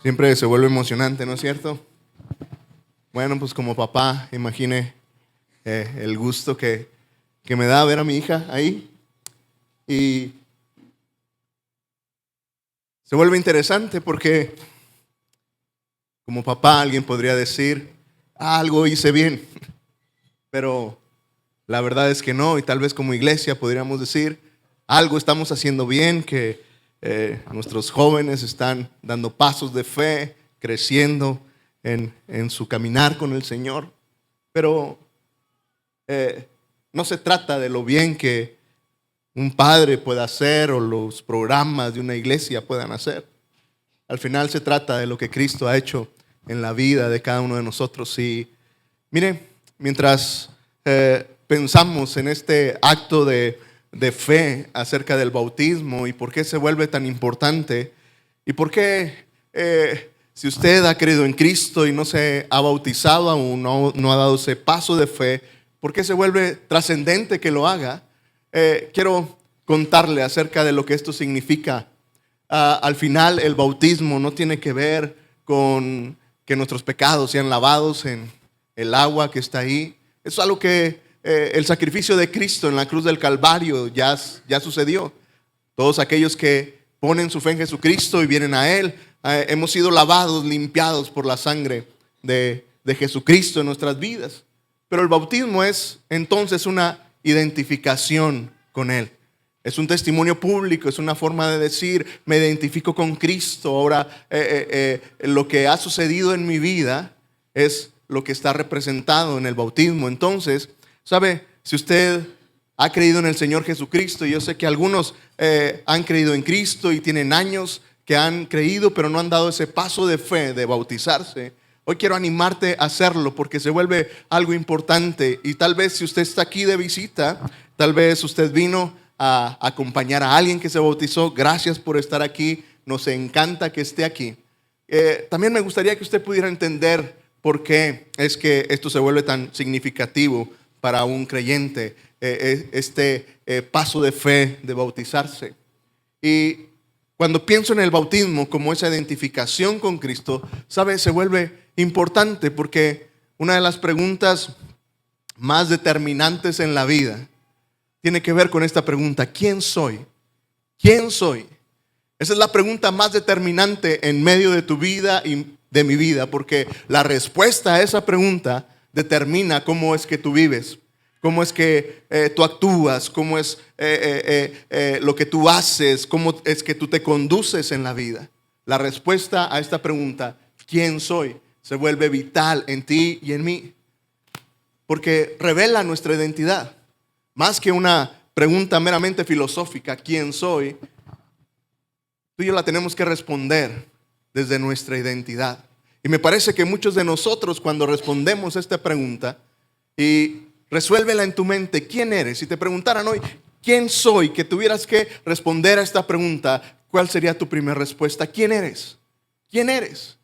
Siempre se vuelve emocionante, ¿no es cierto? Bueno, pues como papá, imagine el gusto que me da ver a mi hija ahí. Y se vuelve interesante porque como papá alguien podría decir, algo hice bien, pero la verdad es que no. Y tal vez como iglesia podríamos decir, algo estamos haciendo bien, que nuestros jóvenes están dando pasos de fe, creciendo en su caminar con el Señor. Pero no se trata de lo bien que un padre pueda hacer o los programas de una iglesia puedan hacer. Al final se trata de lo que Cristo ha hecho en la vida de cada uno de nosotros. Y mire, mientras pensamos en este acto de fe acerca del bautismo y por qué se vuelve tan importante y por qué si usted ha creído en Cristo y no se ha bautizado aún, no ha dado ese paso de fe, por qué se vuelve trascendente que lo haga, quiero contarle acerca de lo que esto significa. Al final el bautismo no tiene que ver con que nuestros pecados sean lavados en el agua que está ahí. Es algo que el sacrificio de Cristo en la cruz del Calvario ya sucedió. Todos aquellos que ponen su fe en Jesucristo y vienen a Él, hemos sido lavados, limpiados por la sangre de Jesucristo en nuestras vidas. Pero el bautismo es entonces una identificación con Él. Es un testimonio público, es una forma de decir, me identifico con Cristo. Ahora, lo que ha sucedido en mi vida es lo que está representado en el bautismo. Entonces, ¿sabe? Si usted ha creído en el Señor Jesucristo, y yo sé que algunos han creído en Cristo y tienen años que han creído, pero no han dado ese paso de fe de bautizarse. Hoy quiero animarte a hacerlo porque se vuelve algo importante. Y tal vez si usted está aquí de visita, tal vez usted vino a acompañar a alguien que se bautizó. Gracias por estar aquí, nos encanta que esté aquí. También me gustaría que usted pudiera entender por qué es que esto se vuelve tan significativo para un creyente, este paso de fe de bautizarse. Y cuando pienso en el bautismo como esa identificación con Cristo, ¿sabe? Se vuelve importante porque una de las preguntas más determinantes en la vida tiene que ver con esta pregunta: ¿quién soy? ¿Quién soy? Esa es la pregunta más determinante en medio de tu vida y de mi vida, porque la respuesta a esa pregunta determina cómo es que tú vives, cómo es que tú actúas, cómo es lo que tú haces, cómo es que tú te conduces en la vida. La respuesta a esta pregunta, ¿quién soy?, se vuelve vital en ti y en mí, porque revela nuestra identidad. Más que una pregunta meramente filosófica, ¿quién soy?, tú y yo la tenemos que responder desde nuestra identidad. Y me parece que muchos de nosotros, cuando respondemos a esta pregunta, y resuélvela en tu mente, ¿quién eres? Si te preguntaran hoy, ¿quién soy?, que tuvieras que responder a esta pregunta, ¿cuál sería tu primera respuesta? ¿Quién eres? ¿Quién eres?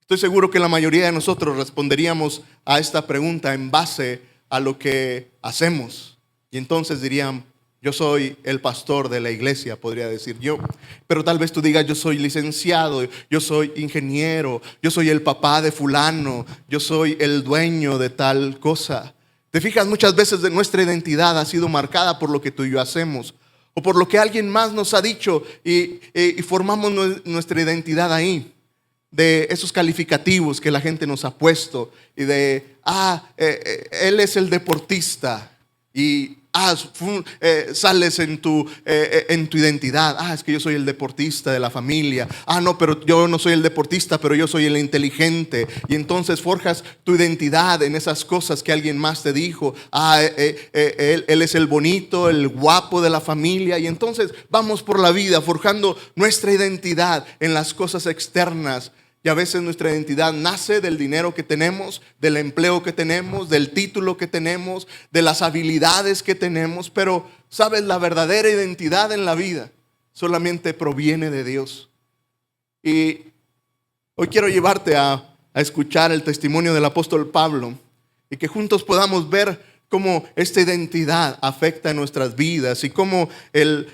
Estoy seguro que la mayoría de nosotros responderíamos a esta pregunta en base a lo que hacemos. Y entonces dirían, yo soy el pastor de la iglesia, podría decir yo. Pero tal vez tú digas, yo soy licenciado, yo soy ingeniero, yo soy el papá de fulano, yo soy el dueño de tal cosa. Te fijas, muchas veces de nuestra identidad ha sido marcada por lo que tú y yo hacemos, o por lo que alguien más nos ha dicho, y formamos nuestra identidad ahí, de esos calificativos que la gente nos ha puesto, y de, él es el deportista, y sales en tu identidad. Es que yo soy el deportista de la familia. No, pero yo no soy el deportista, pero yo soy el inteligente. Y entonces forjas tu identidad en esas cosas que alguien más te dijo. Él es el bonito, el guapo de la familia. Y entonces vamos por la vida forjando nuestra identidad en las cosas externas. Y a veces nuestra identidad nace del dinero que tenemos, del empleo que tenemos, del título que tenemos, de las habilidades que tenemos. Pero, ¿sabes? La verdadera identidad en la vida solamente proviene de Dios. Y hoy quiero llevarte a escuchar el testimonio del apóstol Pablo y que juntos podamos ver cómo esta identidad afecta en nuestras vidas y cómo el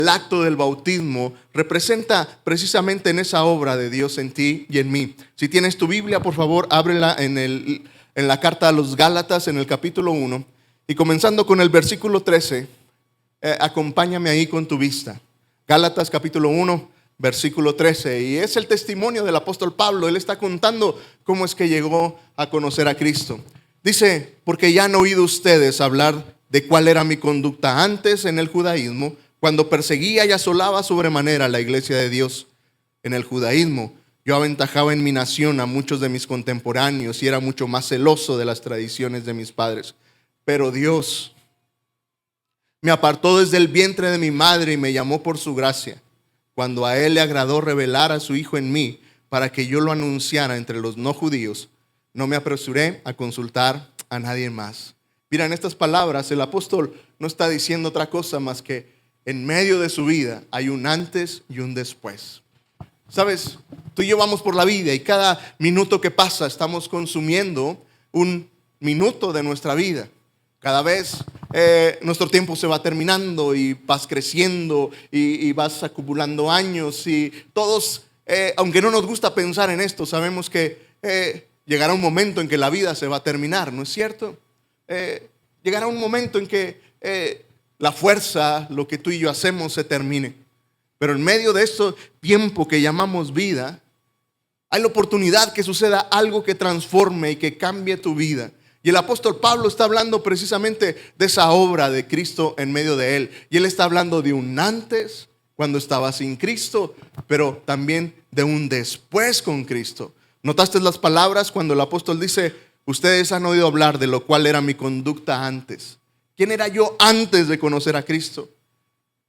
acto del bautismo representa precisamente en esa obra de Dios en ti y en mí. Si tienes tu Biblia, por favor, ábrela en la carta a los Gálatas, en el capítulo 1, y comenzando con el versículo 13, acompáñame ahí con tu vista. Gálatas capítulo 1, versículo 13, y es el testimonio del apóstol Pablo. Él está contando cómo es que llegó a conocer a Cristo. Dice: porque ya han oído ustedes hablar de cuál era mi conducta antes en el judaísmo, cuando perseguía y asolaba sobremanera la iglesia de Dios. En el judaísmo yo aventajaba en mi nación a muchos de mis contemporáneos y era mucho más celoso de las tradiciones de mis padres. Pero Dios me apartó desde el vientre de mi madre y me llamó por su gracia, cuando a Él le agradó revelar a su Hijo en mí para que yo lo anunciara entre los no judíos. No me apresuré a consultar a nadie más. Mira, en estas palabras el apóstol no está diciendo otra cosa más que en medio de su vida hay un antes y un después. Sabes, tú y yo vamos por la vida y cada minuto que pasa estamos consumiendo un minuto de nuestra vida. Cada vez nuestro tiempo se va terminando y vas creciendo y vas acumulando años, y todos, aunque no nos gusta pensar en esto, sabemos que llegará un momento en que la vida se va a terminar, ¿no es cierto? Llegará un momento en que la fuerza, lo que tú y yo hacemos, se termine. Pero en medio de este tiempo que llamamos vida, hay la oportunidad que suceda algo que transforme y que cambie tu vida. Y el apóstol Pablo está hablando precisamente de esa obra de Cristo en medio de él. Y él está hablando de un antes, cuando estaba sin Cristo, pero también de un después con Cristo. ¿Notaste las palabras cuando el apóstol dice: ustedes han oído hablar de lo cual era mi conducta antes? ¿Quién era yo antes de conocer a Cristo?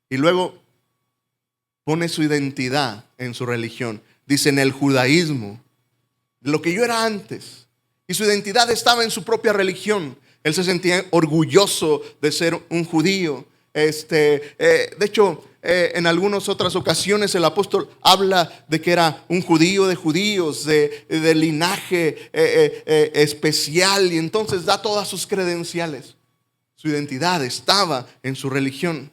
Y luego pone su identidad en su religión. Dice: en el judaísmo, lo que yo era antes. Y su identidad estaba en su propia religión. Él se sentía orgulloso de ser un judío. De hecho, en algunas otras ocasiones el apóstol habla de que era un judío de judíos, de linaje especial, y entonces da todas sus credenciales. Su identidad estaba en su religión,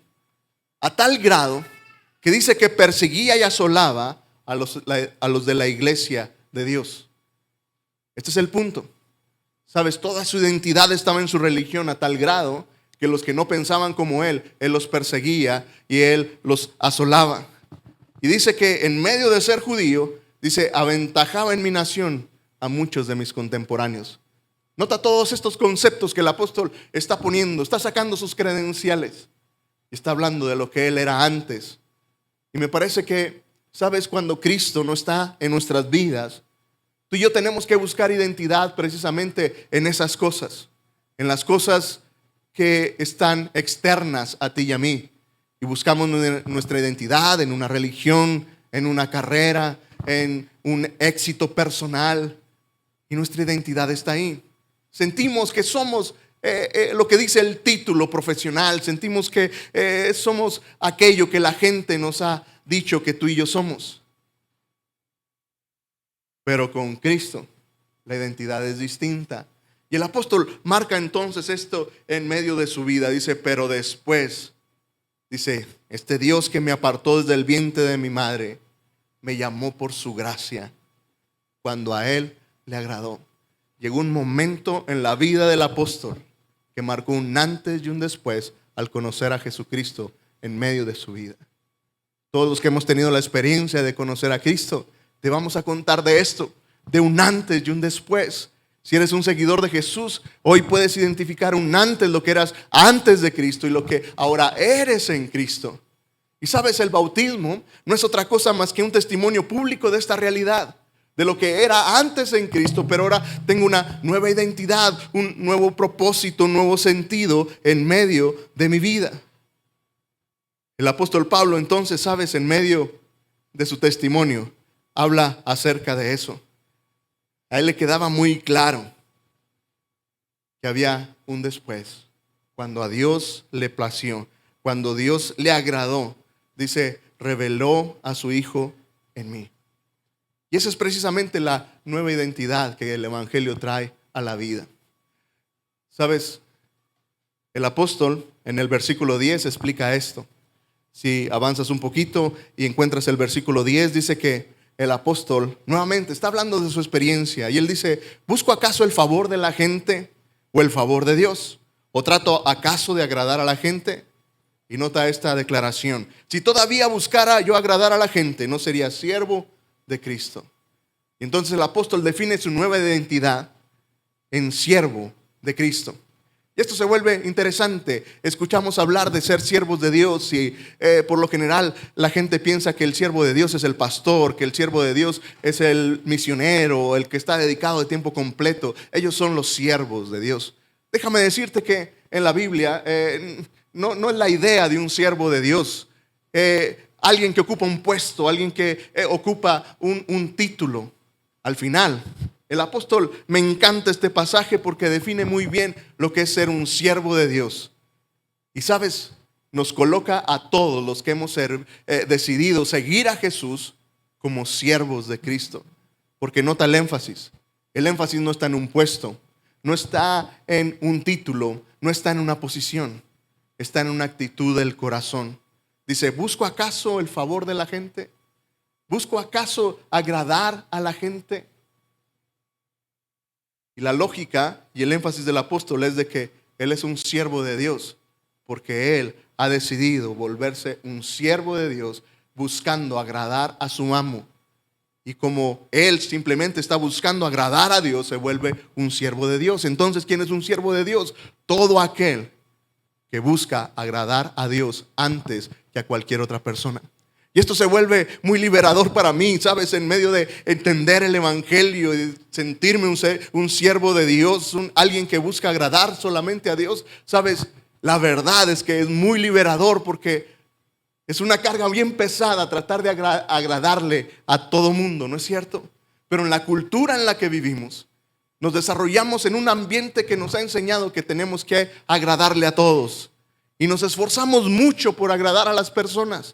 a tal grado que dice que perseguía y asolaba a los de la iglesia de Dios. Este es el punto. Sabes, toda su identidad estaba en su religión, a tal grado que los que no pensaban como él los perseguía y él los asolaba. Y dice que en medio de ser judío, dice, aventajaba en mi nación a muchos de mis contemporáneos. Nota todos estos conceptos que el apóstol está poniendo, está sacando sus credenciales. Está hablando de lo que él era antes. Y me parece que, sabes, cuando Cristo no está en nuestras vidas, tú y yo tenemos que buscar identidad precisamente en esas cosas, en las cosas que están externas a ti y a mí. Y buscamos nuestra identidad en una religión, en una carrera, en un éxito personal. Y nuestra identidad está ahí. Sentimos que somos lo que dice el título profesional. Sentimos que somos aquello que la gente nos ha dicho que tú y yo somos. Pero con Cristo la identidad es distinta. Y el apóstol marca entonces esto en medio de su vida. Dice, pero después, dice, este Dios que me apartó desde el vientre de mi madre, me llamó por su gracia, cuando a Él le agradó. Llegó un momento en la vida del apóstol que marcó un antes y un después al conocer a Jesucristo en medio de su vida. Todos los que hemos tenido la experiencia de conocer a Cristo, te vamos a contar de esto, de un antes y un después. Si eres un seguidor de Jesús, hoy puedes identificar un antes, lo que eras antes de Cristo, y lo que ahora eres en Cristo. Y sabes, el bautismo no es otra cosa más que un testimonio público de esta realidad, de lo que era antes en Cristo, pero ahora tengo una nueva identidad, un nuevo propósito, un nuevo sentido en medio de mi vida. El apóstol Pablo entonces, sabes, en medio de su testimonio, habla acerca de eso. A él le quedaba muy claro que había un después. Cuando a Dios le plació, cuando Dios le agradó, dice, reveló a su Hijo en mí. Y esa es precisamente la nueva identidad que el Evangelio trae a la vida. Sabes, El apóstol en el versículo 10 explica esto. Si avanzas un poquito y encuentras el versículo 10, dice que el apóstol nuevamente está hablando de su experiencia y él dice: ¿busco acaso el favor de la gente o el favor de Dios? ¿O trato acaso de agradar a la gente? Y nota esta declaración: si todavía buscara yo agradar a la gente, no sería siervo de Cristo. Y entonces el apóstol define su nueva identidad en siervo de Cristo. Y esto se vuelve interesante. Escuchamos hablar de ser siervos de Dios y por lo general la gente piensa que el siervo de Dios es el pastor, que el siervo de Dios es el misionero, el que está dedicado de tiempo completo. Ellos son los siervos de Dios. Déjame decirte que en la Biblia no es la idea de un siervo de Dios, alguien que ocupa un puesto, alguien que ocupa un título. Al final, el apóstol, me encanta este pasaje porque define muy bien lo que es ser un siervo de Dios. Y sabes, nos coloca a todos los que hemos decidido seguir a Jesús como siervos de Cristo. Porque nota el énfasis. El énfasis no está en un puesto, no está en un título, no está en una posición, está en una actitud del corazón. Dice: ¿busco acaso el favor de la gente? ¿Busco acaso agradar a la gente? Y la lógica y el énfasis del apóstol es de que él es un siervo de Dios, porque él ha decidido volverse un siervo de Dios buscando agradar a su amo. Y como él simplemente está buscando agradar a Dios, se vuelve un siervo de Dios. Entonces, ¿quién es un siervo de Dios? Todo aquel que busca agradar a Dios antes que a cualquier otra persona. Y esto se vuelve muy liberador para mí, ¿sabes? En medio de entender el evangelio y sentirme un siervo de Dios, alguien que busca agradar solamente a Dios. ¿Sabes? La verdad es que es muy liberador porque es una carga bien pesada tratar de agradarle a todo mundo, ¿no es cierto? Pero en la cultura en la que vivimos, nos desarrollamos en un ambiente que nos ha enseñado que tenemos que agradarle a todos. Y nos esforzamos mucho por agradar a las personas.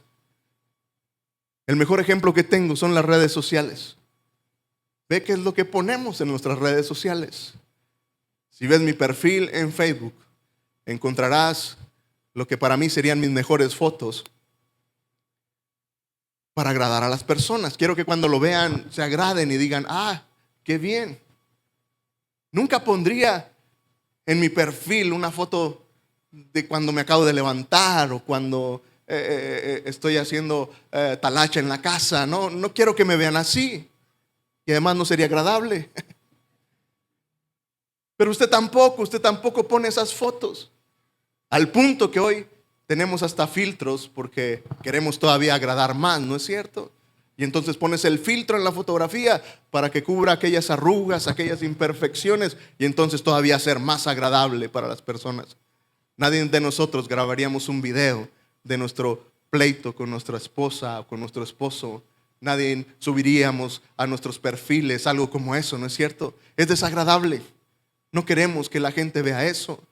El mejor ejemplo que tengo son las redes sociales. Ve qué es lo que ponemos en nuestras redes sociales. Si ves mi perfil en Facebook, encontrarás lo que para mí serían mis mejores fotos para agradar a las personas. Quiero que cuando lo vean se agraden y digan: ah, qué bien. Nunca pondría en mi perfil una foto de cuando me acabo de levantar o cuando estoy haciendo talacha en la casa. No quiero que me vean así. Y además no sería agradable. Pero usted tampoco pone esas fotos. Al punto que hoy tenemos hasta filtros porque queremos todavía agradar más, ¿no es cierto? Y entonces pones el filtro en la fotografía para que cubra aquellas arrugas, aquellas imperfecciones, y entonces todavía ser más agradable para las personas. Nadie de nosotros grabaríamos un video de nuestro pleito con nuestra esposa o con nuestro esposo. Nadie subiríamos a nuestros perfiles algo como eso, ¿no es cierto? Es desagradable. No queremos que la gente vea eso.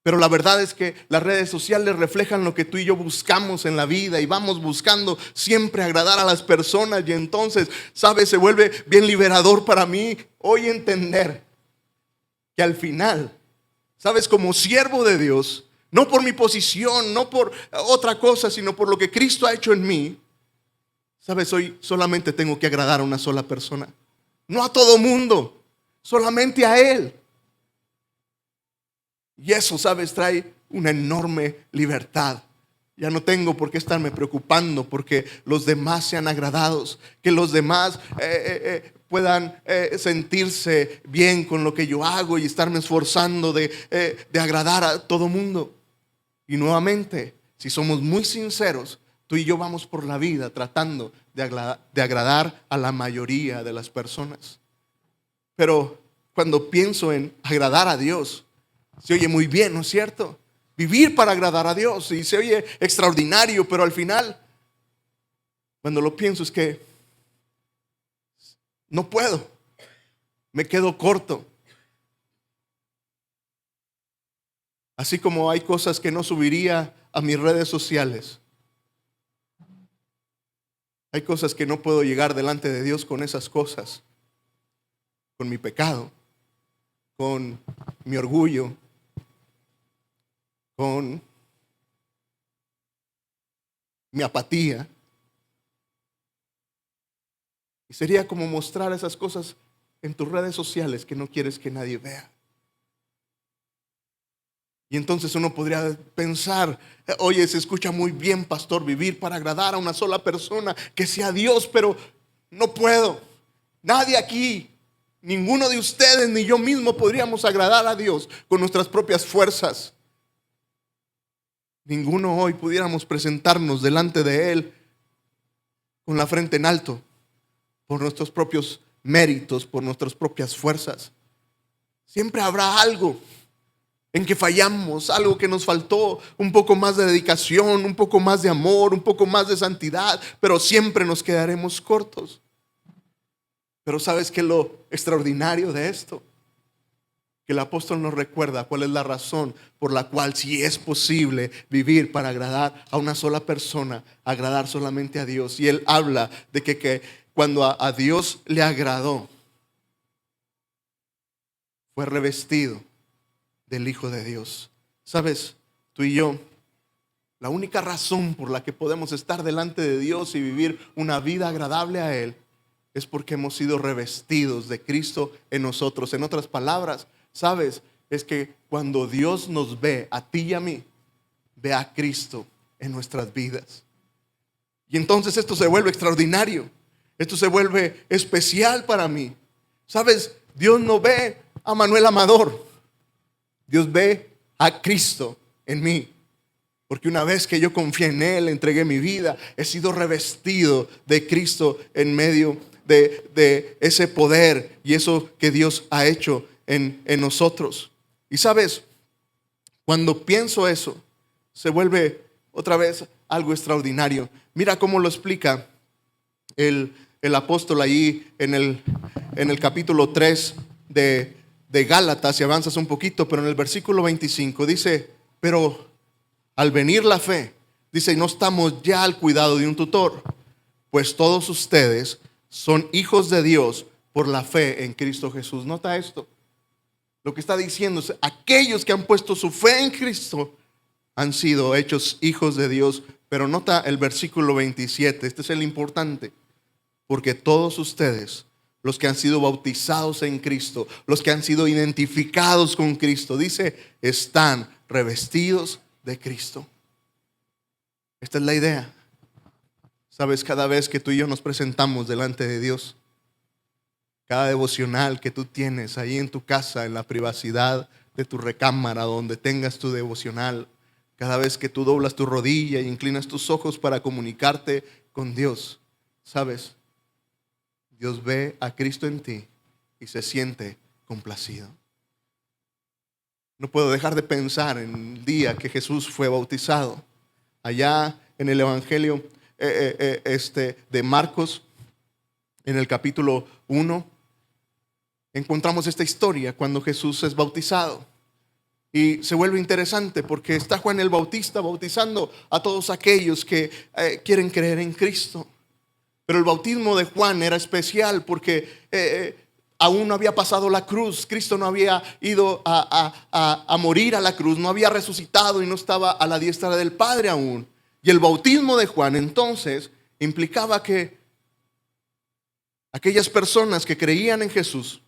Pero la verdad es que las redes sociales reflejan lo que tú y yo buscamos en la vida y vamos buscando siempre agradar a las personas. Y entonces, ¿sabes? Se vuelve bien liberador para mí hoy entender que al final, ¿sabes? Como siervo de Dios, no por mi posición, no por otra cosa, sino por lo que Cristo ha hecho en mí, ¿sabes? Hoy solamente tengo que agradar a una sola persona. No a todo mundo, solamente a Él. Y eso, ¿sabes? Trae una enorme libertad. Ya no tengo por qué estarme preocupando porque los demás sean agradados, que los demás puedan sentirse bien con lo que yo hago y estarme esforzando de agradar a todo mundo. Y nuevamente, si somos muy sinceros, tú y yo vamos por la vida tratando de agradar a la mayoría de las personas. Pero cuando pienso en agradar a Dios, se oye muy bien, ¿no es cierto? Vivir para agradar a Dios y se oye extraordinario, pero al final, cuando lo pienso es que no puedo, me quedo corto. Así como hay cosas que no subiría a mis redes sociales, hay cosas que no puedo llegar delante de Dios con esas cosas, con mi pecado, con mi orgullo, con mi apatía. Y sería como mostrar esas cosas en tus redes sociales que no quieres que nadie vea. Y entonces uno podría pensar, oye, se escucha muy bien, pastor, vivir para agradar a una sola persona, que sea Dios, pero no puedo. Nadie aquí, ninguno de ustedes ni yo mismo podríamos agradar a Dios con nuestras propias fuerzas. Ninguno hoy pudiéramos presentarnos delante de Él con la frente en alto por nuestros propios méritos, por nuestras propias fuerzas. Siempre habrá algo en que fallamos, algo que nos faltó, un poco más de dedicación, un poco más de amor, un poco más de santidad, pero siempre nos quedaremos cortos. Pero ¿sabes qué es lo extraordinario de esto? Que el apóstol nos recuerda cuál es la razón por la cual, si es posible vivir para agradar a una sola persona, agradar solamente a Dios. Y él habla de que cuando a Dios le agradó, fue revestido del Hijo de Dios. ¿Sabes? Tú y yo, la única razón por la que podemos estar delante de Dios y vivir una vida agradable a Él es porque hemos sido revestidos de Cristo en nosotros. En otras palabras, ¿sabes? Es que cuando Dios nos ve, a ti y a mí, ve a Cristo en nuestras vidas. Y entonces esto se vuelve extraordinario. Esto se vuelve especial para mí. ¿Sabes? Dios no ve a Manuel Amador. Dios ve a Cristo en mí. Porque una vez que yo confié en Él, entregué mi vida, he sido revestido de Cristo en medio de ese poder y eso que Dios ha hecho en nosotros. Y sabes, cuando pienso eso, se vuelve otra vez algo extraordinario. Mira cómo lo explica el apóstol allí en el capítulo 3 de Gálatas, si avanzas un poquito, pero en el versículo 25 dice, pero al venir la fe, dice, no estamos ya al cuidado de un tutor, pues todos ustedes son hijos de Dios por la fe en Cristo Jesús. Nota esto. Lo que está diciendo es, aquellos que han puesto su fe en Cristo han sido hechos hijos de Dios. Pero nota el versículo 27, este es el importante. Porque todos ustedes, los que han sido bautizados en Cristo, los que han sido identificados con Cristo, dice, están revestidos de Cristo. Esta es la idea. Sabes, cada vez que tú y yo nos presentamos delante de Dios, cada devocional que tú tienes ahí en tu casa, en la privacidad de tu recámara, donde tengas tu devocional, cada vez que tú doblas tu rodilla y inclinas tus ojos para comunicarte con Dios, sabes, Dios ve a Cristo en ti y se siente complacido. No puedo dejar de pensar en el día que Jesús fue bautizado. Allá en el Evangelio de Marcos, en el capítulo 1, encontramos esta historia cuando Jesús es bautizado. Y se vuelve interesante porque está Juan el Bautista bautizando a todos aquellos que quieren creer en Cristo. Pero el bautismo de Juan era especial porque aún no había pasado la cruz. Cristo no había ido a morir a la cruz, no había resucitado y no estaba a la diestra del Padre aún. Y el bautismo de Juan entonces implicaba que aquellas personas que creían en Jesús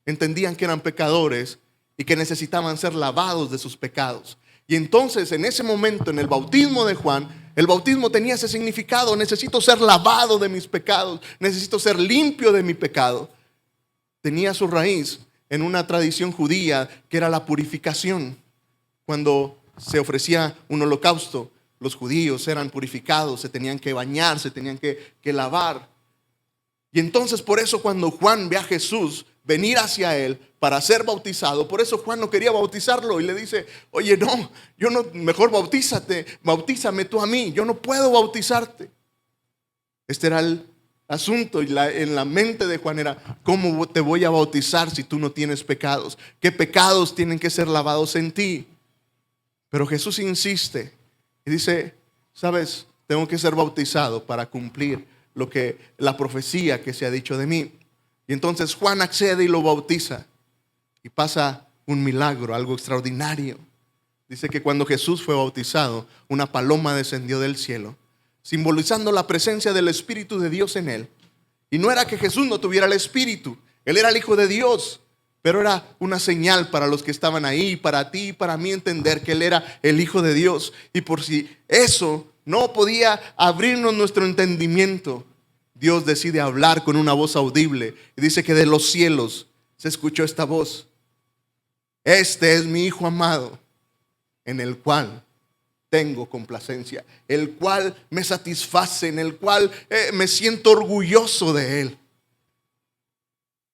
entendían que eran pecadores y que necesitaban ser lavados de sus pecados. Y entonces en ese momento, en el bautismo de Juan, el bautismo tenía ese significado: necesito ser lavado de mis pecados, necesito ser limpio de mi pecado. Tenía su raíz en una tradición judía que era la purificación. Cuando se ofrecía un holocausto, los judíos eran purificados, se tenían que bañar, se tenían que lavar. Y entonces por eso cuando Juan ve a Jesús venir hacia él para ser bautizado, por eso Juan no quería bautizarlo y le dice, oye, no, yo no, mejor bautízame tú a mí, yo no puedo bautizarte. Este era el asunto y en la mente de Juan era, ¿cómo te voy a bautizar si tú no tienes pecados? ¿Qué pecados tienen que ser lavados en ti? Pero Jesús insiste y dice, sabes, tengo que ser bautizado para cumplir la profecía que se ha dicho de mí. Y entonces Juan accede y lo bautiza y pasa un milagro, algo extraordinario. Dice que cuando Jesús fue bautizado, una paloma descendió del cielo, simbolizando la presencia del Espíritu de Dios en él. Y no era que Jesús no tuviera el Espíritu, él era el Hijo de Dios, pero era una señal para los que estaban ahí, para ti y para mí entender que él era el Hijo de Dios. Y por si eso no podía abrirnos nuestro entendimiento, Dios decide hablar con una voz audible. Y dice que de los cielos se escuchó esta voz: este es mi Hijo amado, en el cual tengo complacencia, el cual me satisface, en el cual me siento orgulloso de él.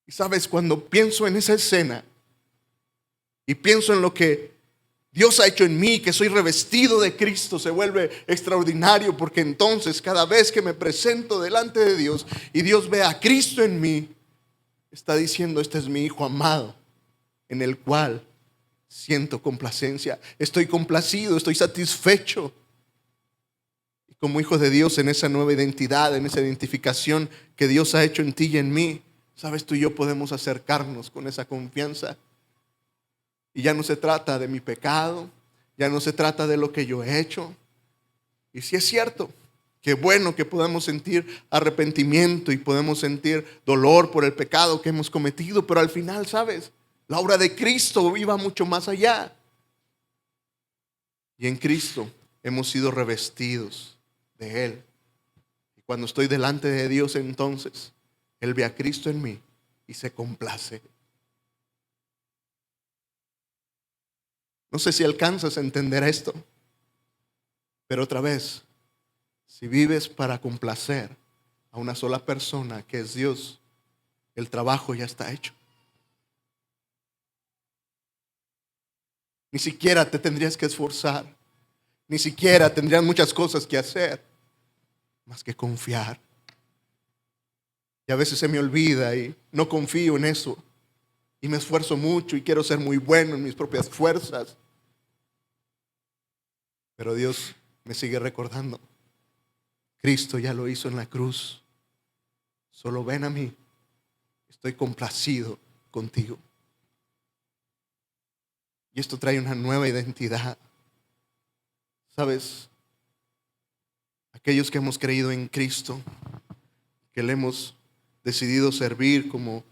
Y sabes, cuando pienso en esa escena y pienso en lo que Dios ha hecho en mí, que soy revestido de Cristo, se vuelve extraordinario, porque entonces cada vez que me presento delante de Dios y Dios ve a Cristo en mí, está diciendo: este es mi Hijo amado, en el cual siento complacencia, estoy complacido, estoy satisfecho. Y como hijo de Dios, en esa nueva identidad, en esa identificación que Dios ha hecho en ti y en mí, sabes, tú y yo podemos acercarnos con esa confianza. Y ya no se trata de mi pecado, ya no se trata de lo que yo he hecho. Y sí es cierto, qué bueno que podamos sentir arrepentimiento y podemos sentir dolor por el pecado que hemos cometido, pero al final, ¿sabes? La obra de Cristo iba mucho más allá. Y en Cristo hemos sido revestidos de Él. Y cuando estoy delante de Dios, entonces Él ve a Cristo en mí y se complace. No sé si alcanzas a entender esto, pero otra vez, si vives para complacer a una sola persona, que es Dios, el trabajo ya está hecho. Ni siquiera te tendrías que esforzar, ni siquiera tendrías muchas cosas que hacer, más que confiar. Y a veces se me olvida y no confío en eso. Y me esfuerzo mucho y quiero ser muy bueno en mis propias fuerzas. Pero Dios me sigue recordando: Cristo ya lo hizo en la cruz. Solo ven a mí. Estoy complacido contigo. Y esto trae una nueva identidad. ¿Sabes? Aquellos que hemos creído en Cristo, que le hemos decidido servir, como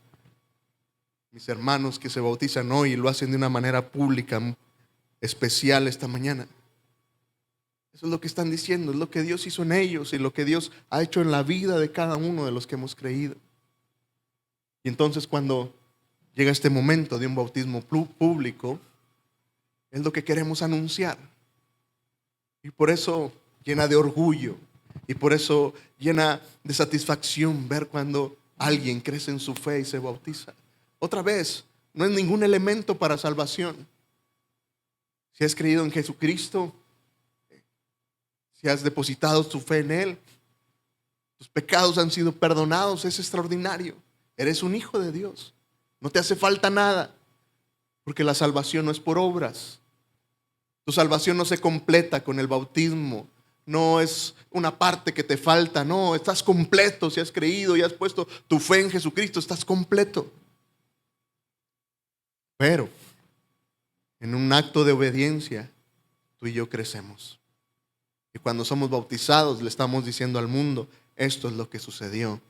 mis hermanos que se bautizan hoy y lo hacen de una manera pública, especial esta mañana. Eso es lo que están diciendo, es lo que Dios hizo en ellos y lo que Dios ha hecho en la vida de cada uno de los que hemos creído. Y entonces, cuando llega este momento de un bautismo público, es lo que queremos anunciar. Y por eso llena de orgullo y por eso llena de satisfacción ver cuando alguien crece en su fe y se bautiza. Otra vez, no es ningún elemento para salvación. Si has creído en Jesucristo, si has depositado tu fe en Él, tus pecados han sido perdonados, es extraordinario. Eres un hijo de Dios. No te hace falta nada, porque la salvación no es por obras. Tu salvación no se completa con el bautismo. No es una parte que te falta. No, estás completo. Si has creído y has puesto tu fe en Jesucristo, estás completo. Pero en un acto de obediencia, tú y yo crecemos. Y cuando somos bautizados, le estamos diciendo al mundo: esto es lo que sucedió.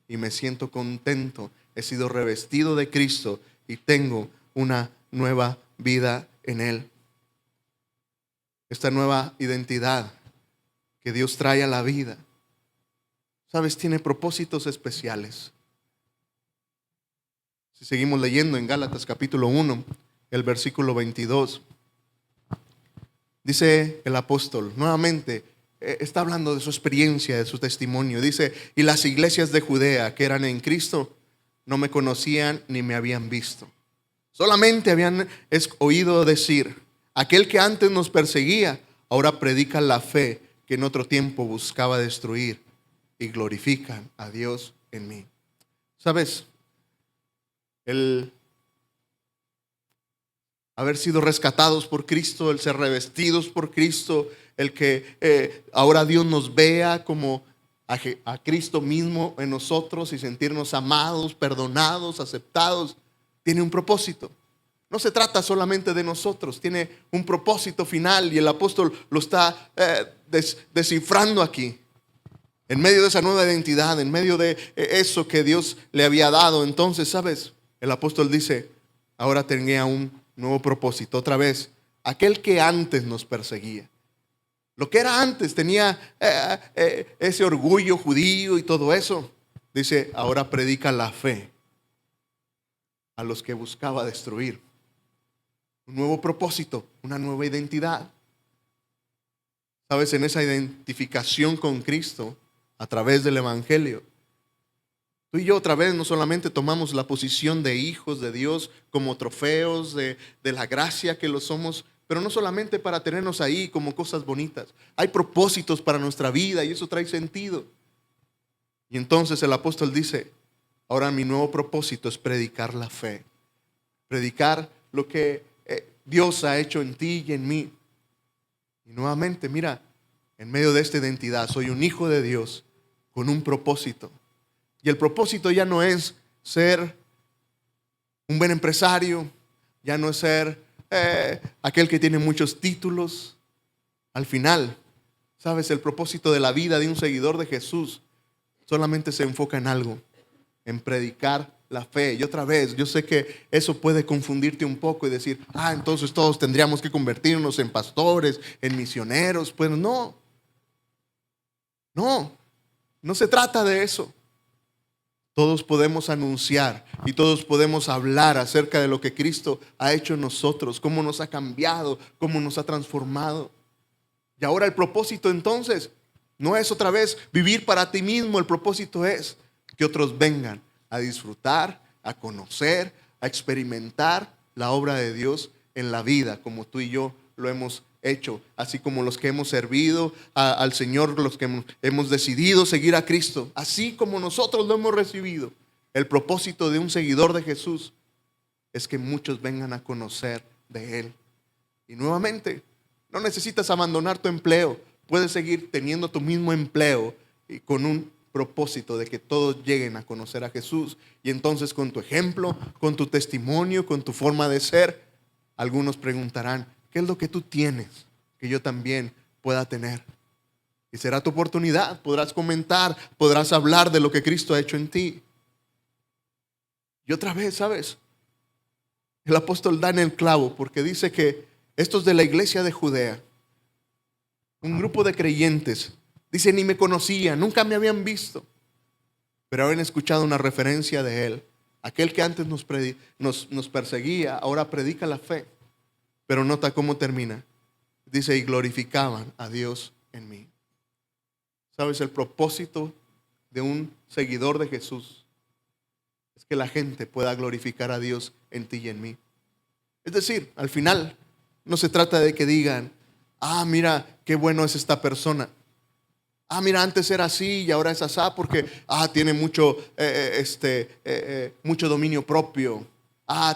Y me siento contento. He sido revestido de Cristo y tengo una nueva vida en Él. Esta nueva identidad que Dios trae a la vida, ¿sabes? Tiene propósitos especiales. Si seguimos leyendo en Gálatas capítulo 1, el versículo 22, dice el apóstol, nuevamente, está hablando de su experiencia, de su testimonio. Dice: y las iglesias de Judea que eran en Cristo no me conocían ni me habían visto. Solamente habían oído decir: aquel que antes nos perseguía, ahora predica la fe que en otro tiempo buscaba destruir, y glorifican a Dios en mí. ¿Sabes? El haber sido rescatados por Cristo, el ser revestidos por Cristo, el que ahora Dios nos vea como a Cristo mismo en nosotros y sentirnos amados, perdonados, aceptados, tiene un propósito. no se trata solamente de nosotros, tiene un propósito final y el apóstol lo está descifrando aquí. En medio de esa nueva identidad, en medio de eso que Dios le había dado, entonces, ¿sabes? El apóstol dice, ahora tenía un nuevo propósito. Otra vez, aquel que antes nos perseguía. Lo que era antes, tenía ese orgullo judío y todo eso. Dice, ahora predica la fe a los que buscaba destruir. Un nuevo propósito, una nueva identidad. ¿Sabes? En esa identificación con Cristo, a través del Evangelio, tú y yo otra vez no solamente tomamos la posición de hijos de Dios como trofeos de la gracia que lo somos, pero no solamente para tenernos ahí como cosas bonitas. Hay propósitos para nuestra vida y eso trae sentido. Y entonces el apóstol dice, ahora mi nuevo propósito es predicar la fe. Predicar lo que Dios ha hecho en ti y en mí. Y nuevamente, mira, en medio de esta identidad, soy un hijo de Dios con un propósito. Y el propósito ya no es ser un buen empresario, ya no es ser aquel que tiene muchos títulos. Al final, ¿sabes? El propósito de la vida de un seguidor de Jesús solamente se enfoca en algo, en predicar la fe. Y otra vez, yo sé que eso puede confundirte un poco y decir, entonces todos tendríamos que convertirnos en pastores, en misioneros. Pues no, no se trata de eso. Todos podemos anunciar y todos podemos hablar acerca de lo que Cristo ha hecho en nosotros, cómo nos ha cambiado, cómo nos ha transformado. Y ahora el propósito entonces no es otra vez vivir para ti mismo, el propósito es que otros vengan a disfrutar, a conocer, a experimentar la obra de Dios en la vida, como tú y yo lo hemos hecho, así como los que hemos servido al Señor, los que hemos decidido seguir a Cristo, así como nosotros lo hemos recibido. El propósito de un seguidor de Jesús es que muchos vengan a conocer de Él. Y nuevamente, no necesitas abandonar tu empleo, puedes seguir teniendo tu mismo empleo y con un propósito de que todos lleguen a conocer a Jesús. Y entonces con tu ejemplo, con tu testimonio, con tu forma de ser, algunos preguntarán, ¿qué es lo que tú tienes que yo también pueda tener? Y será tu oportunidad, podrás comentar, podrás hablar de lo que Cristo ha hecho en ti. Y otra vez, ¿sabes? El apóstol da en el clavo porque dice que estos de la iglesia de Judea, un grupo de creyentes, dice, ni me conocían, nunca me habían visto, pero habían escuchado una referencia de Él. Aquel que antes nos perseguía, ahora predica la fe. Pero nota cómo termina. Dice, y glorificaban a Dios en mí. ¿Sabes? El propósito de un seguidor de Jesús es que la gente pueda glorificar a Dios en ti y en mí. Es decir, al final no se trata de que digan, mira, qué bueno es esta persona. Mira, antes era así y ahora es así porque tiene mucho dominio propio.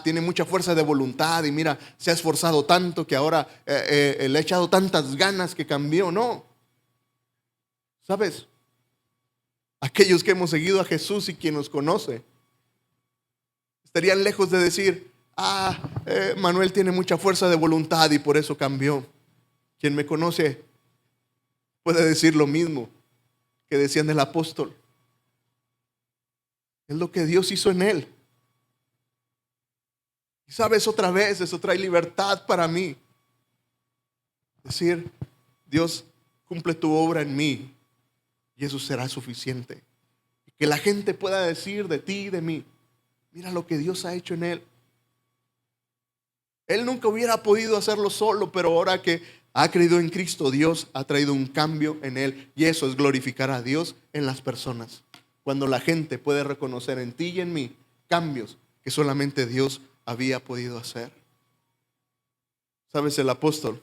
Tiene mucha fuerza de voluntad y mira, se ha esforzado tanto que ahora le ha echado tantas ganas que cambió. No, ¿sabes? Aquellos que hemos seguido a Jesús y quien nos conoce estarían lejos de decir, Manuel tiene mucha fuerza de voluntad y por eso cambió. Quien me conoce puede decir lo mismo que decían del apóstol. Es lo que Dios hizo en él. Y sabes, otra vez, eso trae libertad para mí. Decir, Dios cumple tu obra en mí y eso será suficiente. Y que la gente pueda decir de ti y de mí, mira lo que Dios ha hecho en él. Él nunca hubiera podido hacerlo solo, pero ahora que ha creído en Cristo, Dios ha traído un cambio en él y eso es glorificar a Dios en las personas. Cuando la gente puede reconocer en ti y en mí cambios que solamente Dios había podido hacer. ¿Sabes? El apóstol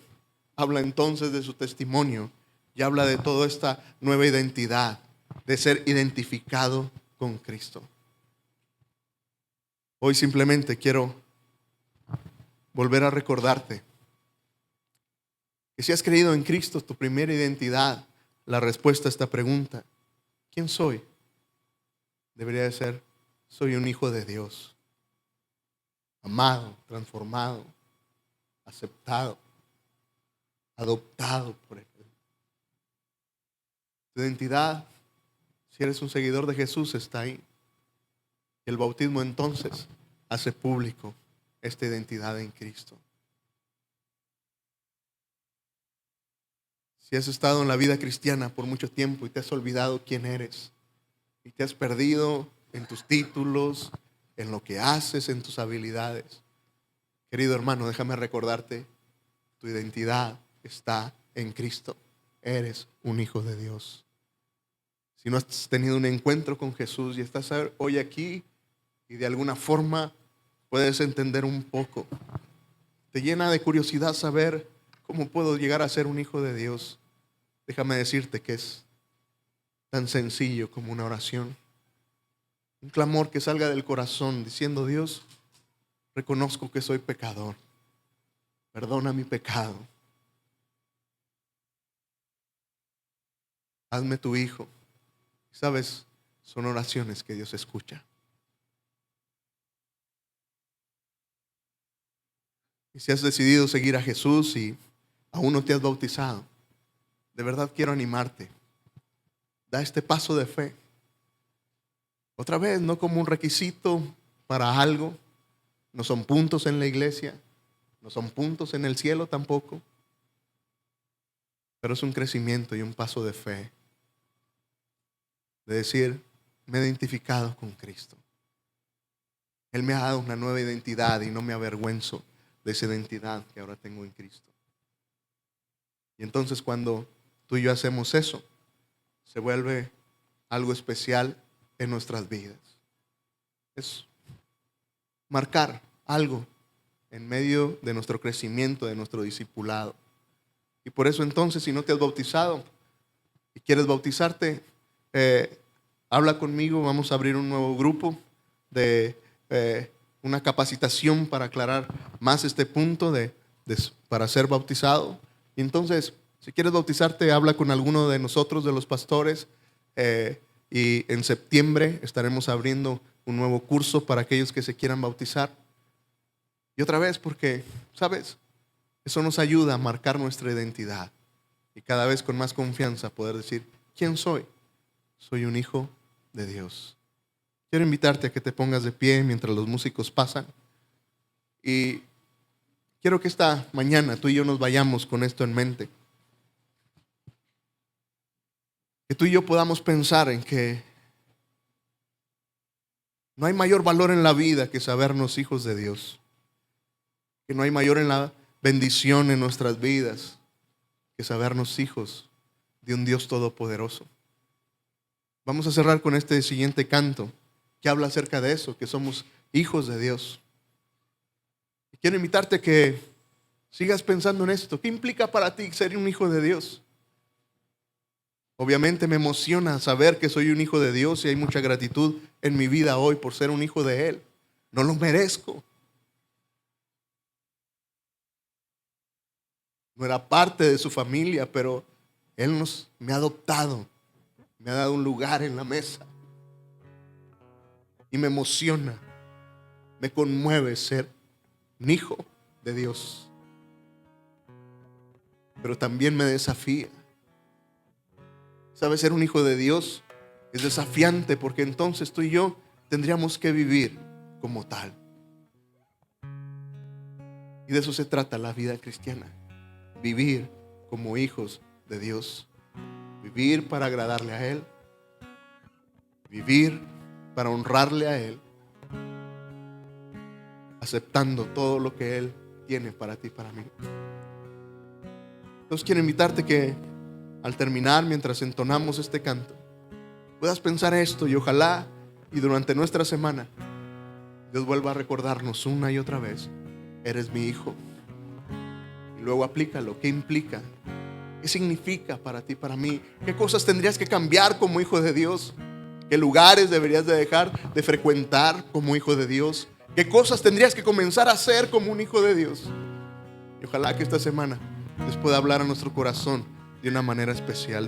habla entonces de su testimonio y habla de toda esta nueva identidad, de ser identificado con Cristo. Hoy simplemente quiero volver a recordarte que si has creído en Cristo, tu primera identidad, la respuesta a esta pregunta, ¿quién soy? Debería de ser, soy un hijo de Dios. amado, transformado, aceptado, adoptado por Él. Tu identidad, si eres un seguidor de Jesús, está ahí. El bautismo entonces hace público esta identidad en Cristo. Si has estado en la vida cristiana por mucho tiempo y te has olvidado quién eres y te has perdido en tus títulos, en lo que haces, en tus habilidades, querido hermano, déjame recordarte, tu identidad está en Cristo. Eres un hijo de Dios. Si no has tenido un encuentro con Jesús y estás hoy aquí y de alguna forma puedes entender un poco, te llena de curiosidad saber cómo puedo llegar a ser un hijo de Dios, déjame decirte que es tan sencillo como una oración. Un clamor que salga del corazón diciendo: Dios, reconozco que soy pecador. Perdona mi pecado. Hazme tu hijo. ¿Sabes? Son oraciones que Dios escucha. Y si has decidido seguir a Jesús y aún no te has bautizado, de verdad quiero animarte. Da este paso de fe. Otra vez, no como un requisito para algo. No son puntos en la iglesia. No son puntos en el cielo tampoco. Pero es un crecimiento y un paso de fe. De decir, me he identificado con Cristo. Él me ha dado una nueva identidad y no me avergüenzo de esa identidad que ahora tengo en Cristo. Y entonces cuando tú y yo hacemos eso, se vuelve algo especial en nuestras vidas. Es marcar algo en medio de nuestro crecimiento, de nuestro discipulado. Y por eso entonces, si no te has bautizado y quieres bautizarte, habla conmigo. Vamos a abrir un nuevo grupo de una capacitación para aclarar más este punto para ser bautizado. Y entonces, si quieres bautizarte, habla con alguno de nosotros, de los pastores, y en septiembre estaremos abriendo un nuevo curso para aquellos que se quieran bautizar. Y otra vez, porque, ¿sabes? Eso nos ayuda a marcar nuestra identidad y cada vez con más confianza poder decir: ¿quién soy? Soy un hijo de Dios. Quiero invitarte a que te pongas de pie mientras los músicos pasan. Y quiero que esta mañana tú y yo nos vayamos con esto en mente. Que tú y yo podamos pensar en que no hay mayor valor en la vida que sabernos hijos de Dios. Que no hay mayor en la bendición en nuestras vidas que sabernos hijos de un Dios todopoderoso. Vamos a cerrar con este siguiente canto que habla acerca de eso, que somos hijos de Dios. Y quiero invitarte a que sigas pensando en esto. ¿Qué implica para ti ser un hijo de Dios? Obviamente me emociona saber que soy un hijo de Dios y hay mucha gratitud en mi vida hoy por ser un hijo de Él. No lo merezco. No era parte de su familia, pero Él me ha adoptado. Me ha dado un lugar en la mesa. Y me emociona, me conmueve ser un hijo de Dios. Pero también me desafía. ¿Sabes? Ser un hijo de Dios es desafiante porque entonces tú y yo tendríamos que vivir como tal. Y de eso se trata la vida cristiana. Vivir como hijos de Dios. Vivir para agradarle a Él. Vivir para honrarle a Él. Aceptando todo lo que Él tiene para ti y para mí. Entonces quiero invitarte que al terminar, mientras entonamos este canto, puedas pensar esto y ojalá y durante nuestra semana Dios vuelva a recordarnos una y otra vez: eres mi hijo. Y luego aplícalo. ¿Qué implica? ¿Qué significa para ti, para mí? ¿Qué cosas tendrías que cambiar como hijo de Dios? ¿Qué lugares deberías de dejar de frecuentar como hijo de Dios? ¿Qué cosas tendrías que comenzar a hacer como un hijo de Dios? Y ojalá que esta semana Dios pueda hablar a nuestro corazón de una manera especial.